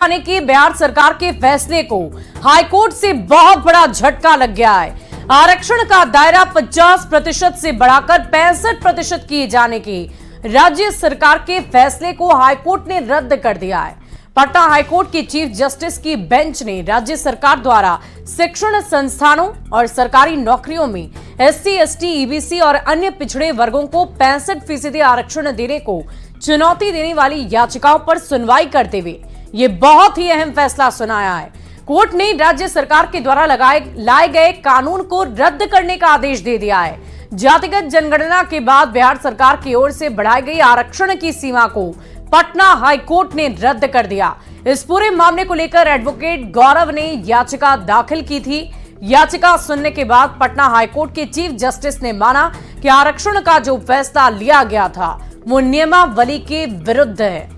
आने की बिहार सरकार के फैसले को हाईकोर्ट से बहुत बड़ा झटका लग गया है। आरक्षण का दायरा 50% से बढ़ाकर 65% किए जाने की राज्य सरकार के फैसले को हाईकोर्ट ने रद्द कर दिया है। पटना हाईकोर्ट के चीफ जस्टिस की बेंच ने राज्य सरकार द्वारा शिक्षण संस्थानों और सरकारी नौकरियों में SC, ST, EBC और अन्य पिछड़े वर्गों को 65% आरक्षण देने को चुनौती देने वाली याचिकाओं पर सुनवाई करते हुए ये बहुत ही अहम फैसला सुनाया है। कोर्ट ने राज्य सरकार के द्वारा लाए गए कानून को रद्द करने का आदेश दे दिया है। जातिगत जनगणना के बाद बिहार सरकार की ओर से बढ़ाई गई आरक्षण की सीमा को पटना हाईकोर्ट ने रद्द कर दिया। इस पूरे मामले को लेकर एडवोकेट गौरव ने याचिका दाखिल की थी। याचिका सुनने के बाद पटना हाईकोर्ट के चीफ जस्टिस ने माना कि आरक्षण का जो फैसला लिया गया था वो नियमावली के विरुद्ध है।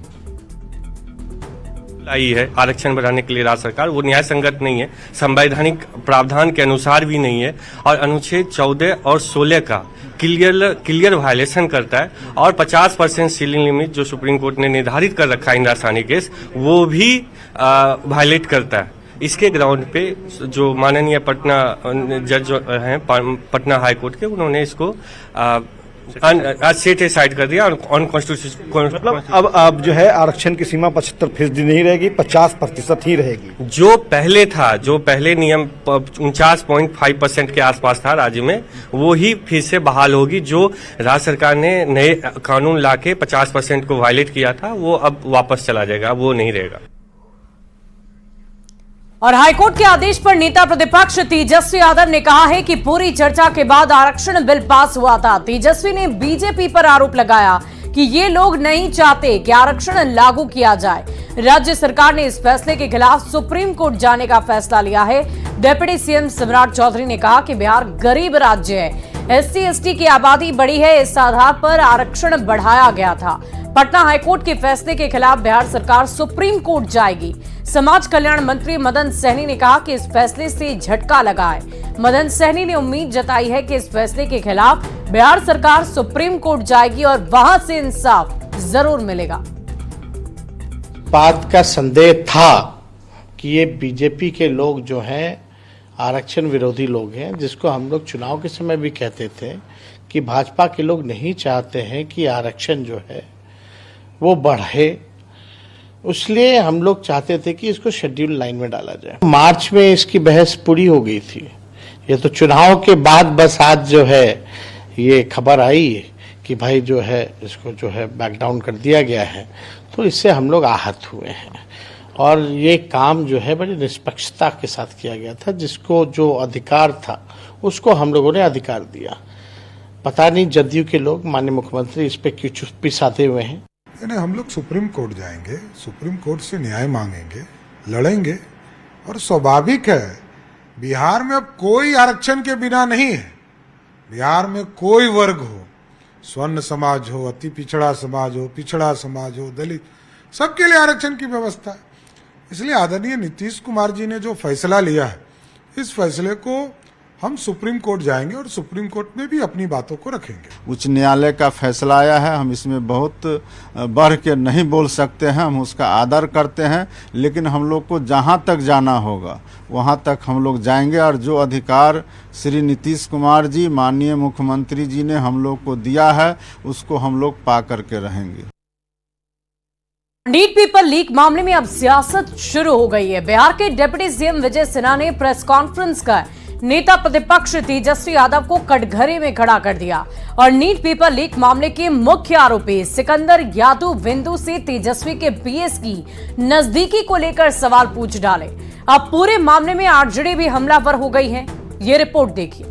लाई है आरक्षण बढ़ाने के लिए राज्य सरकार, वो न्याय संगत नहीं है, संवैधानिक प्रावधान के अनुसार भी नहीं है और अनुच्छेद 14 और 16 का क्लियर वायलेशन करता है और 50% सीलिंग लिमिट जो सुप्रीम कोर्ट ने निर्धारित कर रखा है इंदिरा साहनी केस, वो भी वायलेट करता है। इसके ग्राउंड पे जो माननीय पटना जज हैं पटना हाईकोर्ट के, उन्होंने इसको सेट साइड कर दिया और मतलब अब जो है आरक्षण की सीमा 75% नहीं रहेगी, 50% ही रहेगी। जो पहले था, जो पहले नियम 49.5% के आसपास था राज्य में, वो ही फिर से बहाल होगी। जो राज्य सरकार ने नए कानून लाके 50% को वायलेट किया था, वो अब वापस चला जाएगा, वो नहीं रहेगा। और हाईकोर्ट के आदेश पर नेता प्रतिपक्ष तेजस्वी यादव ने कहा है कि पूरी चर्चा के बाद आरक्षण बिल पास हुआ था। तेजस्वी ने बीजेपी पर आरोप लगाया कि ये लोग नहीं चाहते कि आरक्षण लागू किया जाए। राज्य सरकार ने इस फैसले के खिलाफ सुप्रीम कोर्ट जाने का फैसला लिया है। डिप्टी सीएम सम्राट चौधरी ने कहा कि बिहार गरीब राज्य है, SC, ST की आबादी बढ़ी है, इस आधार पर आरक्षण बढ़ाया गया था। पटना हाईकोर्ट के फैसले के खिलाफ बिहार सरकार सुप्रीम कोर्ट जाएगी। समाज कल्याण मंत्री मदन सहनी ने कहा कि इस फैसले से झटका लगा है। मदन सहनी ने उम्मीद जताई है कि इस फैसले के खिलाफ बिहार सरकार सुप्रीम कोर्ट जाएगी और वहां से इंसाफ जरूर मिलेगा। बात का संदेह था कि ये बीजेपी के लोग जो हैं आरक्षण विरोधी लोग हैं, जिसको हम लोग चुनाव के समय भी कहते थे कि भाजपा के लोग नहीं चाहते हैं कि आरक्षण जो है वो बढ़े, इसलिए हम लोग चाहते थे कि इसको शेड्यूल लाइन में डाला जाए। मार्च में इसकी बहस पूरी हो गई थी, ये तो चुनाव के बाद बस आज जो है ये खबर आई कि भाई जो है इसको जो है बैकडाउन कर दिया गया है, तो इससे हम लोग आहत हुए हैं। और ये काम जो है बड़ी निष्पक्षता के साथ किया गया था, जिसको जो अधिकार था उसको हम लोगों ने अधिकार दिया। पता नहीं जदयू के लोग, माननीय मुख्यमंत्री इस पे क्यों चुप्पी साधे हुए हैं। हम लोग सुप्रीम कोर्ट जाएंगे, सुप्रीम कोर्ट से न्याय मांगेंगे, लड़ेंगे और स्वाभाविक है बिहार में अब कोई आरक्षण के बिना नहीं है। बिहार में कोई वर्ग हो, स्वर्ण समाज हो, अति पिछड़ा समाज हो, पिछड़ा समाज हो, दलित, सबके लिए आरक्षण की व्यवस्था है। इसलिए आदरणीय नीतीश कुमार जी ने जो फैसला लिया है, इस फैसले को हम सुप्रीम कोर्ट जाएंगे और सुप्रीम कोर्ट में भी अपनी बातों को रखेंगे। उच्च न्यायालय का फैसला आया है, हम इसमें बहुत बढ़ के नहीं बोल सकते हैं, हम उसका आदर करते हैं, लेकिन हम लोग को जहां तक जाना होगा वहां तक हम लोग जाएंगे और जो अधिकार श्री नीतीश कुमार जी, माननीय मुख्यमंत्री जी ने हम लोग को दिया है, उसको हम लोग पा करके रहेंगे। नीट पेपर लीक मामले में अब सियासत शुरू हो गई है। बिहार के डिप्टी सीएम विजय सिन्हा ने प्रेस कॉन्फ्रेंस कर नेता प्रतिपक्ष तेजस्वी यादव को कटघरे में खड़ा कर दिया और नीट पेपर लीक मामले के मुख्य आरोपी सिकंदर यादव से तेजस्वी के PS की नजदीकी को लेकर सवाल पूछ डाले। अब पूरे मामले में आरजेडी भी हमलावर हो गई है। ये रिपोर्ट देखिए।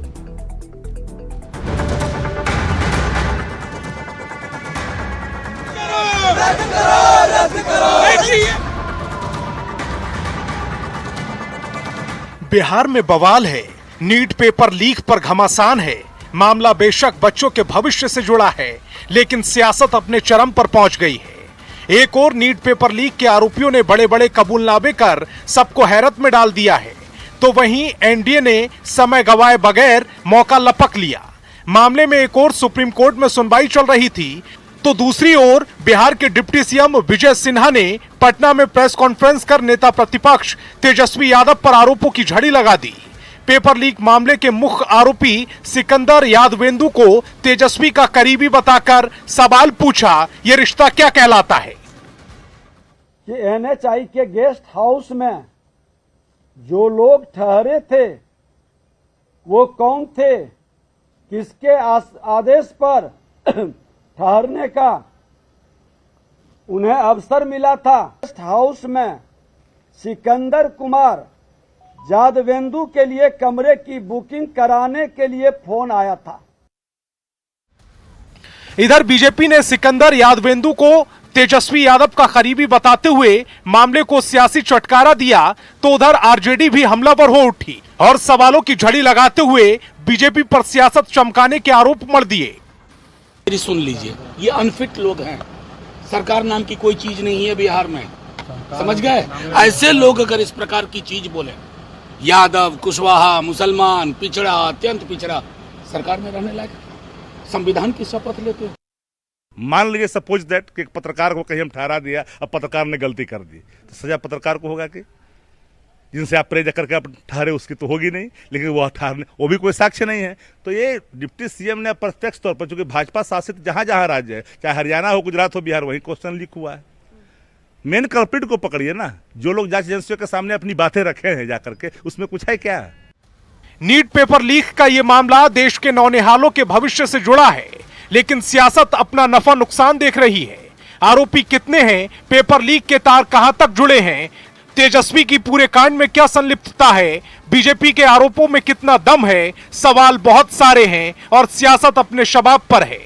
बिहार में बवाल है, नीट पेपर लीक पर घमासान है। मामला बेशक बच्चों के भविष्य से जुड़ा है, लेकिन सियासत अपने चरम पर पहुंच गई है। एक और नीट पेपर लीक के आरोपियों ने बड़े बड़े कबूलनामे कर सबको हैरत में डाल दिया है, तो वहीं एनडीए ने समय गवाए बगैर मौका लपक लिया। मामले में एक और सुप्रीम कोर्ट में सुनवाई चल रही थी। तो दूसरी ओर बिहार के डिप्टी सीएम विजय सिन्हा ने पटना में प्रेस कॉन्फ्रेंस कर नेता प्रतिपक्ष तेजस्वी यादव पर आरोपों की झड़ी लगा दी। पेपर लीक मामले के मुख्य आरोपी सिकंदर यादवेंदु को तेजस्वी का करीबी बताकर सवाल पूछा, ये रिश्ता क्या कहलाता है? कि NHI के गेस्ट हाउस में जो लोग ठहरे थे वो कौन थे, किसके आदेश पर ठहरने का उन्हें अवसर मिला था। गेस्ट हाउस में सिकंदर कुमार यादवेंदु के लिए कमरे की बुकिंग कराने के लिए फोन आया था। इधर बीजेपी ने सिकंदर यादवेंदु को तेजस्वी यादव का करीबी बताते हुए मामले को सियासी चटकारा दिया, तो उधर आरजेडी भी हमलावर हो उठी और सवालों की झड़ी लगाते हुए बीजेपी पर सियासत चमकाने के आरोप मढ़ दिए। सुन लीजिए, ये अनफिट लोग हैं, सरकार नाम की कोई चीज नहीं है बिहार में, समझ गए? ऐसे लोग अगर इस प्रकार की चीज बोले, यादव, कुशवाहा, मुसलमान, पिछड़ा, अत्यंत पिछड़ा, सरकार में रहने लायक, संविधान की शपथ लेते हैं। मान लीजिए सपोज दैट कि एक पत्रकार को कहीं हम ठहरा दिया, अब पत्रकार ने गलती कर दी, तो सजा पत्रकार को होगा कि जिनसे आप प्रेज करके आप ठहरे उसकी तो होगी नहीं, लेकिन वो ठहरने वो भी कोई साक्ष्य नहीं है। तो ये डिप्टी सीएम ने प्रत्यक्ष तौर पर, चूंकि भाजपा शासित जहां जहां राज्य है, चाहे हरियाणा हो, गुजरात हो, बिहार, वही क्वेश्चन लीक हुआ है। मेन कल्प्रिट को पकड़िए ना, जो लोग जांच एजेंसियों के सामने अपनी बातें रखे हैं जाकर के, उसमें कुछ है क्या? नीट पेपर लीक का ये मामला देश के नौनिहालों के भविष्य से जुड़ा है, लेकिन सियासत अपना नफा नुकसान देख रही है। आरोपी कितने हैं, पेपर लीक के तार कहां तक जुड़े हैं, तेजस्वी की पूरे कांड में क्या संलिप्तता है, बीजेपी के आरोपों में कितना दम है, सवाल बहुत सारे हैं और सियासत अपने शबाब पर है।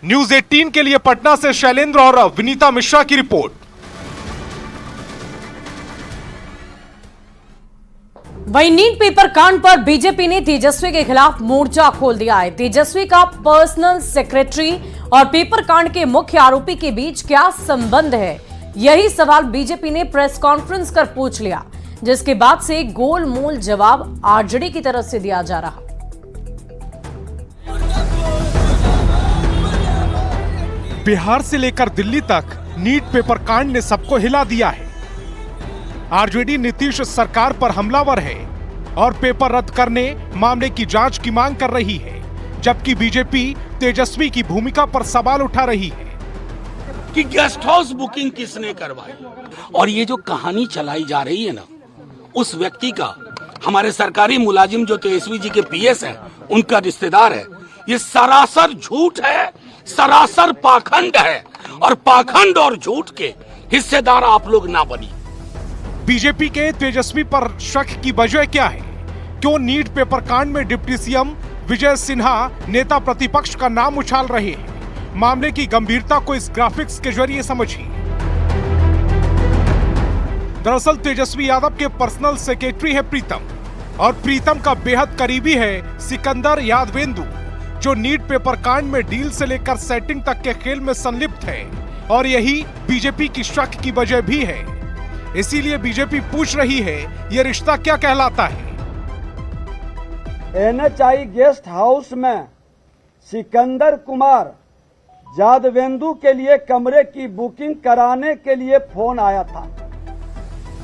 न्यूज 18 के लिए पटना से शैलेंद्र और विनीता मिश्रा की रिपोर्ट। वहीं नीट पेपर कांड पर बीजेपी ने तेजस्वी के खिलाफ मोर्चा खोल दिया है। तेजस्वी का पर्सनल सेक्रेटरी और पेपर कांड के मुख्य आरोपी के बीच क्या संबंध है, यही सवाल बीजेपी ने प्रेस कॉन्फ्रेंस कर पूछ लिया, जिसके बाद से गोलमोल जवाब आरजेडी की तरफ से दिया जा रहा। बिहार से लेकर दिल्ली तक नीट पेपर कांड ने सबको हिला दिया है। आरजेडी नीतीश सरकार पर हमलावर है और पेपर रद्द करने, मामले की जांच की मांग कर रही है, जबकि बीजेपी तेजस्वी की भूमिका पर सवाल उठा रही है कि गेस्ट हाउस बुकिंग किसने करवाई। और ये जो कहानी चलाई जा रही है ना, उस व्यक्ति का, हमारे सरकारी मुलाजिम जो तेजस्वी जी के पीएस हैं, उनका रिश्तेदार है, ये सरासर झूठ है, सरासर पाखंड है, और पाखंड और झूठ के हिस्सेदार आप लोग ना बनी। बीजेपी के तेजस्वी पर शक की वजह क्या है? क्यों नीट पेपर कांड में डिप्टी सीएम विजय सिन्हा नेता प्रतिपक्ष का नाम उछाल रहे हैं? मामले की गंभीरता को इस ग्राफिक्स के जरिए समझिए। दरअसल तेजस्वी यादव के पर्सनल सेक्रेटरी है प्रीतम, और प्रीतम का बेहद करीबी है सिकंदर यादवेंदु, जो नीट पेपर कांड में डील से लेकर सेटिंग तक के खेल में संलिप्त है, और यही बीजेपी की शक की वजह भी है। इसीलिए बीजेपी पूछ रही है, ये रिश्ता क्या कहलाता है? NHI गेस्ट हाउस में सिकंदर कुमार यादवेंदु के लिए कमरे की बुकिंग कराने के लिए फोन आया था।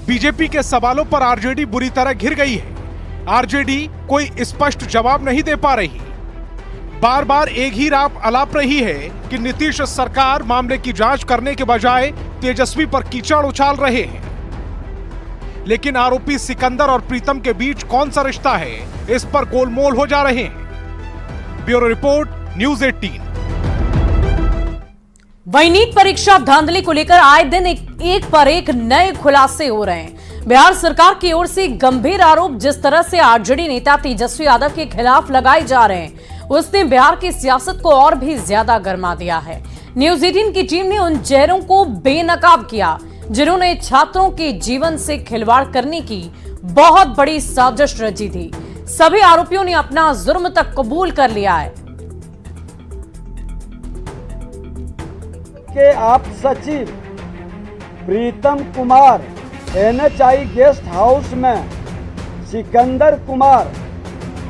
बीजेपी के सवालों पर आरजेडी बुरी तरह घिर गई है। आरजेडी कोई स्पष्ट जवाब नहीं दे पा रही, बार बार एक ही राप अलाप रही है कि नीतीश सरकार मामले की जांच करने के बजाय तेजस्वी पर कीचड़ उछाल रहे हैं। लेकिन आरोपी सिकंदर और प्रीतम के बीच कौन सा रिश्ता है, इस पर गोलमोल हो जा रहे हैं। Bureau report, news 18। वहीं नीट परीक्षा धांधली को लेकर आए दिन एक पर एक नए खुलासे हो रहे हैं। बिहार सरकार की ओर से गंभीर आरोप जिस तरह से आरजेडी नेता तेजस्वी यादव के खिलाफ लगाए जा रहे हैं, उसने बिहार की सियासत को और भी ज्यादा गर्मा दिया है। न्यूज 18 की टीम ने उन चेहरों को बेनकाब किया जिन्होंने छात्रों के जीवन से खिलवाड़ करने की बहुत बड़ी साजिश रची थी। सभी आरोपियों ने अपना जुर्म तक कबूल कर लिया है। के आप सचिव Pritam Kumar NHI guest house में सिकंदर कुमार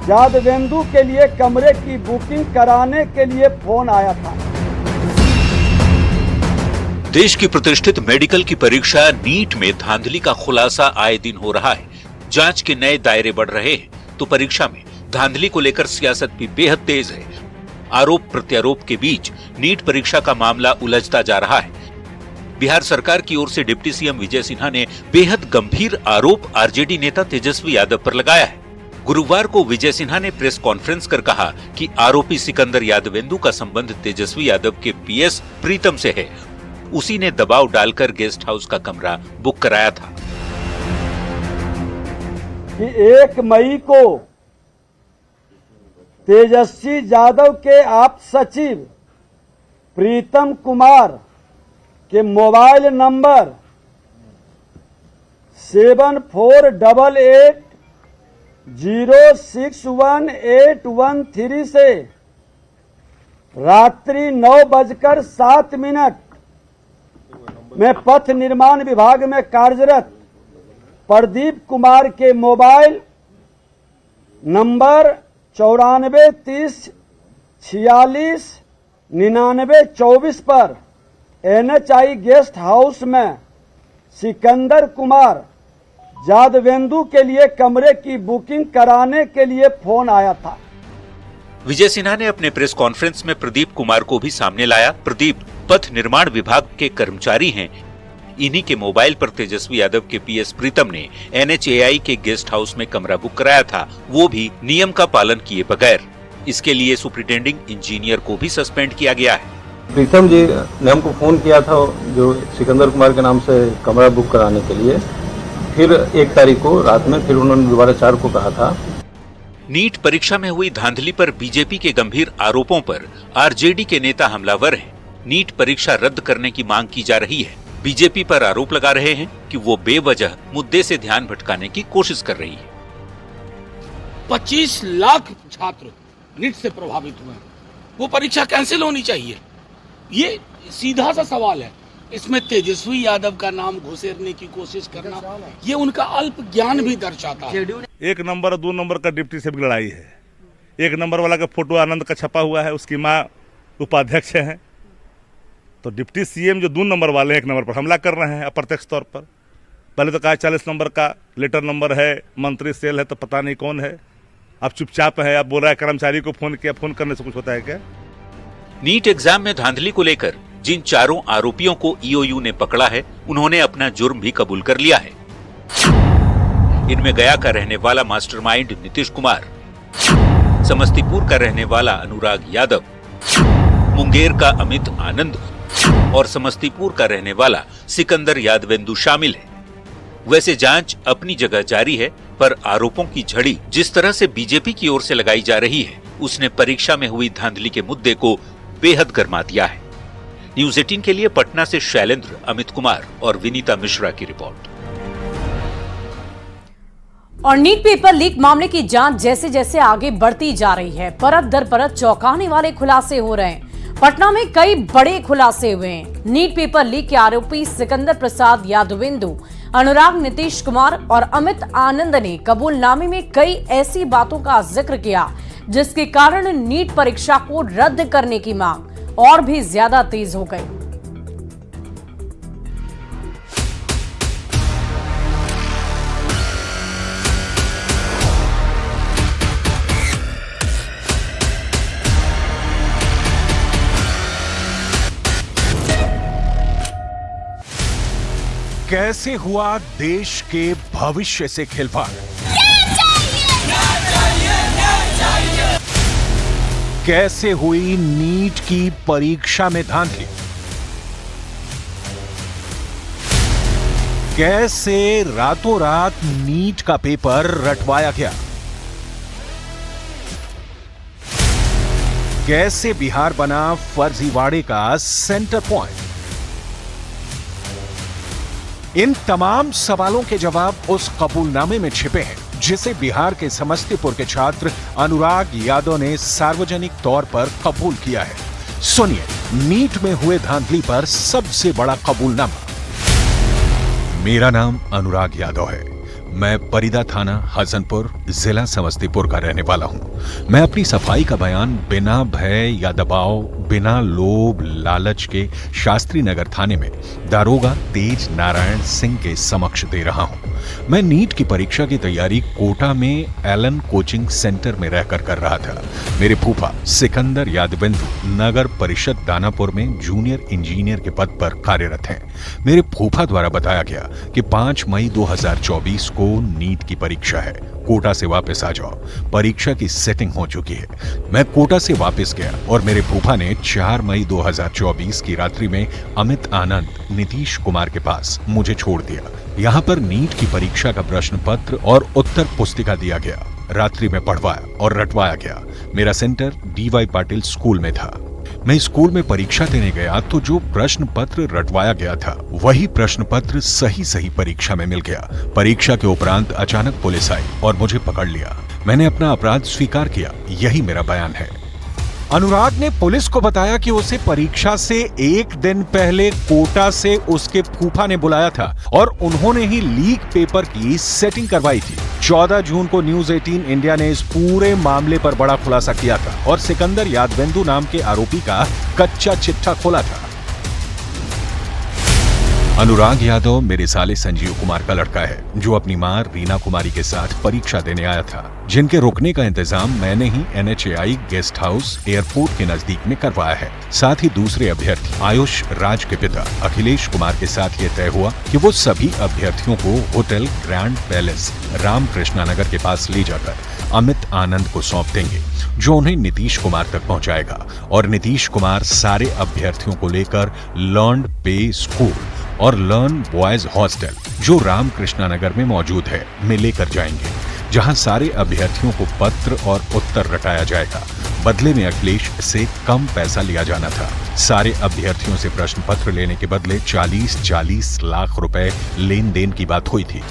यादवेंदु के लिए कमरे की बुकिंग कराने के लिए फोन आया था। देश की प्रतिष्ठित मेडिकल की परीक्षा नीट में धांधली का खुलासा आए दिन हो रहा है। जांच के नए दायरे बढ़ रहे हैं तो परीक्षा में धांधली को लेकर सियासत भी बेहद तेज है। आरोप प्रत्यारोप के बीच नीट परीक्षा का मामला उलझता जा रहा है। बिहार सरकार की ओर से डिप्टी सीएम विजय सिन्हा ने बेहद गंभीर आरोप आरजेडी नेता तेजस्वी यादव पर लगाया है। गुरुवार को विजय सिन्हा ने प्रेस कॉन्फ्रेंस कर कहा कि आरोपी सिकंदर यादवेंदु का संबंध तेजस्वी यादव के पीएस प्रीतम से है। उसी ने दबाव डालकर गेस्ट हाउस का कमरा बुक कराया था कि 1 मई को तेजस्वी यादव के आप सचिव प्रीतम कुमार के मोबाइल नंबर 7488061813 से रात्रि 9:07 में पथ निर्माण विभाग में कार्यरत प्रदीप कुमार के मोबाइल नंबर 9430469924 पर NHI गेस्ट हाउस में सिकंदर कुमार यादवेंदु के लिए कमरे की बुकिंग कराने के लिए फोन आया था। विजय सिन्हा ने अपने प्रेस कॉन्फ्रेंस में प्रदीप कुमार को भी सामने लाया। प्रदीप पथ निर्माण विभाग के कर्मचारी हैं। इन्हीं के मोबाइल पर तेजस्वी यादव के पीएस प्रीतम ने NHAI के गेस्ट हाउस में कमरा बुक कराया था, वो भी नियम का पालन किए बगैर। इसके लिए सुपरिटेंडिंग इंजीनियर को भी सस्पेंड किया गया है। प्रीतम जी ने हमको फोन किया था जो सिकंदर कुमार के नाम से कमरा बुक कराने के लिए, फिर 1 तारीख को रात में, फिर उन्होंने दोबारा 4 को कहा था। नीट परीक्षा में हुई धांधली पर बीजेपी के गंभीर आरोपों पर आरजेडी के नेता हमलावर हैं। नीट परीक्षा रद्द करने की मांग की जा रही है। बीजेपी पर आरोप लगा रहे हैं कि वो बेवजह मुद्दे से ध्यान भटकाने की कोशिश कर रही है। 25 लाख छात्र नीट से प्रभावित हुए हैं, वो परीक्षा कैंसिल होनी चाहिए। ये सीधा सा सवाल है। इसमें तेजस्वी यादव का नाम घुसेरने की कोशिश करना, ये उनका अल्प ज्ञान भी दर्शाता है। 1 नंबर और 2 नंबर का डिप्टी से भी लड़ाई है। 1 नंबर वाला का फोटो आनंद का छपा हुआ है, उसकी माँ उपाध्यक्ष है। तो डिप्टी सीएम जो 2 नंबर वाले 1 नंबर पर हमला कर रहे हैं अप्रत्यक्ष तौर पर। पहले तो कहा 40 नंबर का लेटर नंबर है, मंत्री सेल है, तो पता नहीं कौन है। अब चुपचाप है, अब बोल रहा है कर्मचारी को फोन किया, फोन करने से कुछ होता है क्या? नीट एग्जाम में धांधली को लेकर जिन 4 आरोपियों को ईओयू ने पकड़ा है, उन्होंने अपना जुर्म भी कबूल कर लिया है। इनमें गया का रहने वाला मास्टरमाइंड नीतीश कुमार, समस्तीपुर का रहने वाला अनुराग यादव, मुंगेर का अमित आनंद और समस्तीपुर का रहने वाला सिकंदर यादवेंदु शामिल है। वैसे जांच अपनी जगह जारी है, पर आरोपों की झड़ी जिस तरह से बीजेपी की ओर से लगाई जा रही है, उसने परीक्षा में हुई धांधली के मुद्दे को बेहद गर्मा दिया है। न्यूज़ 18 के लिए पटना से शैलेंद्र, अमित कुमार और विनीता मिश्रा की रिपोर्ट। और नीट पेपर लीक मामले की जांच जैसे जैसे आगे बढ़ती जा रही है, परत दर परत चौंकाने वाले खुलासे हो रहे हैं। पटना में कई बड़े खुलासे हुए हैं। नीट पेपर लीक के आरोपी सिकंदर प्रसाद यादवेंदु, अनुराग, नीतीश कुमार और अमित आनंद ने कबूलनामे में कई ऐसी बातों का जिक्र किया जिसके कारण नीट परीक्षा को रद्द करने की मांग और भी ज्यादा तेज हो गई। कैसे हुआ देश के भविष्य से खिलवाड़? कैसे हुई नीट की परीक्षा में धांधली? कैसे रातों रात नीट का पेपर रटवाया गया? कैसे बिहार बना फर्जीवाड़े का सेंटर पॉइंट? इन तमाम सवालों के जवाब उस कबूलनामे में छिपे हैं जिसे बिहार के समस्तीपुर के छात्र अनुराग यादव ने सार्वजनिक तौर पर कबूल किया है। सुनिए नीट में हुए धांधली पर सबसे बड़ा कबूलनामा। मेरा नाम अनुराग यादव है। मैं परिदा थाना हसनपुर जिला समस्तीपुर का रहने वाला हूं। मैं अपनी सफाई का बयान बिना भय या दबाव बिना लोभ लालच के शास्त्री नगर थाने में दारोगा तेज नारायण सिंह के समक्ष दे रहा हूं। मैं नीट की परीक्षा की तैयारी कोटा में एलन कोचिंग सेंटर में रहकर कर रहा था। मेरे फूफा सिकंदर यादवेंदु नगर परिषद दानापुर में जूनियर इंजीनियर के पद पर कार्यरत हैं। मेरे फूफा द्वारा बताया गया कि 5 मई 2024 को नीट की परीक्षा है, कोटा से वापस आ जाओ, परीक्षा की सेटिंग हो चुकी है। मैं कोटा से वापस गया और मेरे फूफा ने 4 मई 2024 की रात्रि में अमित आनंद नीतीश कुमार के पास मुझे छोड़ दिया। यहाँ पर नीट की परीक्षा का प्रश्न पत्र और उत्तर पुस्तिका दिया गया। रात्रि में पढ़वाया और रटवाया गया। मेरा सेंटर DY पाटिल स्कूल में था। मैं स्कूल में परीक्षा देने गया तो जो प्रश्न पत्र रटवाया गया था वही प्रश्न पत्र सही परीक्षा में मिल गया। परीक्षा के उपरांत अचानक पुलिस आई और मुझे पकड़ लिया। मैंने अपना अपराध स्वीकार किया, यही मेरा बयान है। अनुराग ने पुलिस को बताया कि उसे परीक्षा से एक दिन पहले कोटा से उसके फूफा ने बुलाया था और उन्होंने ही लीक पेपर की सेटिंग करवाई थी। 14 जून को न्यूज 18 इंडिया ने इस पूरे मामले पर बड़ा खुलासा किया था और सिकंदर यादवेंदु नाम के आरोपी का कच्चा चिट्ठा खोला था। अनुराग यादव मेरे साले संजीव कुमार का लड़का है, जो अपनी मां रीना कुमारी के साथ परीक्षा देने आया था, जिनके रुकने का इंतजाम मैंने ही NHAI गेस्ट हाउस एयरपोर्ट के नजदीक में करवाया है। साथ ही दूसरे अभ्यर्थी आयुष राज के पिता अखिलेश कुमार के साथ ये तय हुआ कि वो सभी अभ्यर्थियों को होटल ग्रैंड पैलेस रामकृष्णा नगर के पास ले जाकर अमित आनंद को सौंप देंगे, जो उन्हें नीतीश कुमार तक पहुंचाएगा और नीतीश कुमार सारे अभ्यर्थियों को लेकर लर्न पे स्कूल और लर्न बॉयज हॉस्टल, जो रामकृष्णा नगर में मौजूद है, में लेकर जाएंगे, जहां सारे अभ्यर्थियों को पत्र और उत्तर रटाया जाएगा। बदले में अखिलेश से कम पैसा लिया जाना था। सारे अभ्यर्थियों से प्रश्न पत्र लेने के बदले 40 लाख रुपए लेन देन की बात हुई थी।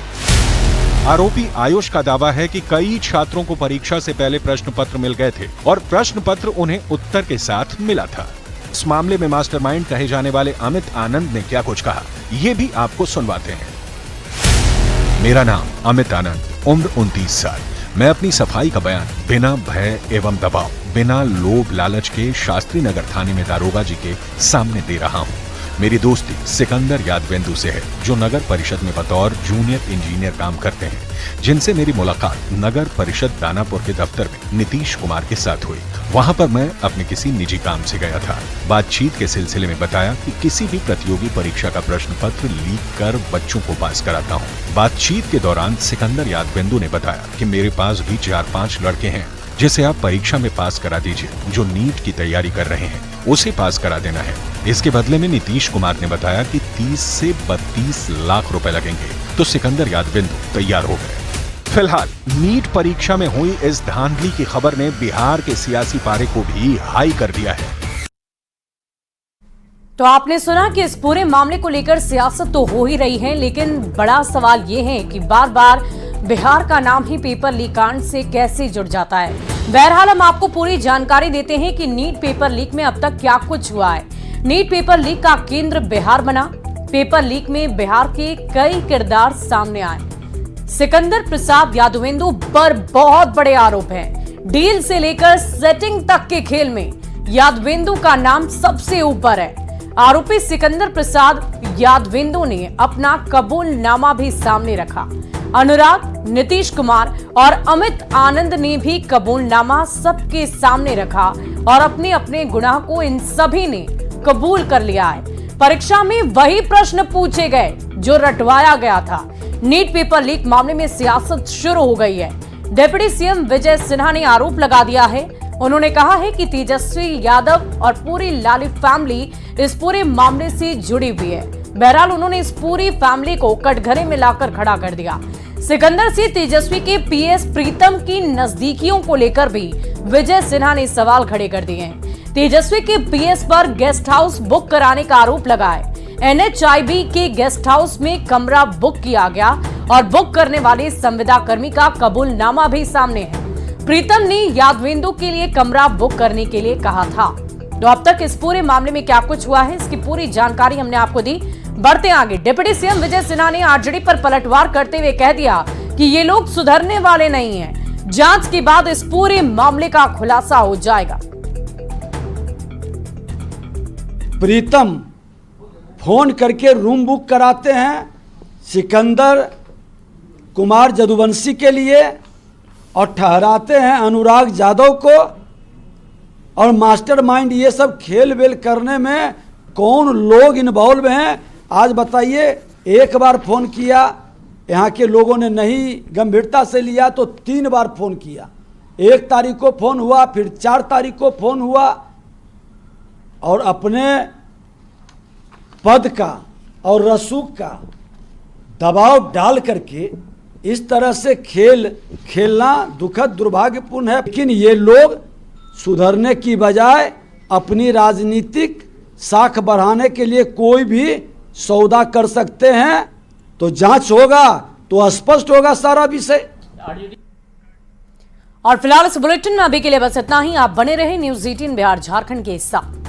आरोपी आयुष का दावा है कि कई छात्रों को परीक्षा से पहले प्रश्न पत्र मिल गए थे और प्रश्न पत्र उन्हें उत्तर के साथ मिला था। इस मामले में मास्टरमाइंड कहे जाने वाले अमित आनंद ने क्या कुछ कहा, ये भी आपको सुनवाते हैं। मेरा नाम अमित आनंद, उम्र 29 साल। मैं अपनी सफाई का बयान बिना भय एवं दबाव, बिना लोभ लालच के शास्त्री नगर थाने में दारोगा जी के सामने दे रहा हूँ। मेरी दोस्ती सिकंदर यादवेंदु से है, जो नगर परिषद में बतौर जूनियर इंजीनियर काम करते हैं, जिनसे मेरी मुलाकात नगर परिषद दानापुर के दफ्तर में नीतीश कुमार के साथ हुई। वहां पर मैं अपने किसी निजी काम से गया था। बातचीत के सिलसिले में बताया कि किसी भी प्रतियोगी परीक्षा का प्रश्न पत्र लीक कर बच्चों को पास कराता हूँ। बातचीत के दौरान सिकंदर यादवेंदु ने बताया कि मेरे पास भी 4-5 लड़के हैं, जिसे आप परीक्षा में पास करा दीजिए, जो नीट की तैयारी कर रहे हैं, उसे पास करा देना है। इसके बदले में नीतीश कुमार ने बताया कि 30 से 32 लाख रुपए लगेंगे, तो सिकंदर यादवेंदु तैयार हो गए। फिलहाल नीट परीक्षा में हुई इस धांधली की खबर ने बिहार के सियासी पारे को भी हाई कर दिया है। तो आपने सुना कि इस पूरे मामले को लेकर सियासत तो हो ही रही है, लेकिन बड़ा सवाल ये है कि बार बार बिहार का नाम ही पेपर लीक कांड से कैसे जुड़ जाता है। बहरहाल हम आपको पूरी जानकारी देते हैं कि नीट पेपर लीक में अब तक क्या कुछ हुआ है। नीट पेपर लीक का केंद्र बिहार बना। पेपर लीक में बिहार के कई किरदार सामने आए। सिकंदर प्रसाद यादवेंदु पर बहुत बड़े आरोप हैं। डील से लेकर सेटिंग तक के खेल में यादवेंदु का नाम सबसे ऊपर है। आरोपी सिकंदर प्रसाद यादवेंदु ने अपना कबूलनामा भी सामने रखा। अनुराग, नीतीश कुमार और अमित आनंद ने भी कबूलनामा सबके सामने रखा और अपने अपने गुनाह को इन सभी ने कबूल कर लिया है। परीक्षा में वही प्रश्न पूछे गए जो रटवाया गया था। नीट पेपर लीक मामले में सियासत शुरू हो गई है। डिप्टी सीएम विजय सिन्हा ने आरोप लगा दिया है। उन्होंने कहा है कि तेजस्वी यादव और पूरी लाली फैमिली इस पूरे मामले से जुड़ी हुई है। बहरहाल उन्होंने इस पूरी फैमिली को कटघरे में लाकर खड़ा कर दिया। सिकंदर से तेजस्वी के पीएस प्रीतम की नजदीकियों को लेकर भी विजय सिन्हा ने सवाल खड़े कर दिए हैं। तेजस्वी के पीएस पर गेस्ट हाउस बुक कराने का आरोप लगा है। NHIB के गेस्ट हाउस में कमरा बुक किया गया और बुक करने वाले संविदा कर्मी का कबूलनामा भी सामने है। प्रीतम ने यादवेंदु के लिए कमरा बुक करने के लिए कहा था। तो अब तक इस पूरे मामले में क्या कुछ हुआ है, इसकी पूरी जानकारी हमने आपको दी। बढ़ते आगे। डिप्टी सीएम विजय सिन्हा ने आरजेडी पर पलटवार करते हुए कह दिया कि ये लोग सुधरने वाले नहीं हैं। जांच के बाद इस पूरे मामले का खुलासा हो जाएगा। प्रीतम फोन करके रूम बुक कराते हैं सिकंदर कुमार जदुवंशी के लिए और ठहराते हैं अनुराग यादव को। और मास्टरमाइंड ये सब खेल वेल करने में कौन लोग इन्वॉल्व हैं आज बताइए। एक बार फोन किया, यहाँ के लोगों ने नहीं गंभीरता से लिया तो 3 बार फोन किया। 1 तारीख को फोन हुआ, फिर 4 तारीख को फोन हुआ और अपने पद का और रसूख का दबाव डाल करके इस तरह से खेलना दुखद दुर्भाग्यपूर्ण है। लेकिन ये लोग सुधरने की बजाय अपनी राजनीतिक साख बढ़ाने के लिए कोई भी सौदा कर सकते हैं। तो जांच होगा तो स्पष्ट होगा सारा विषय। और फिलहाल इस बुलेटिन में अभी के लिए बस इतना ही। आप बने रहे न्यूज़ 18 बिहार झारखंड के साथ।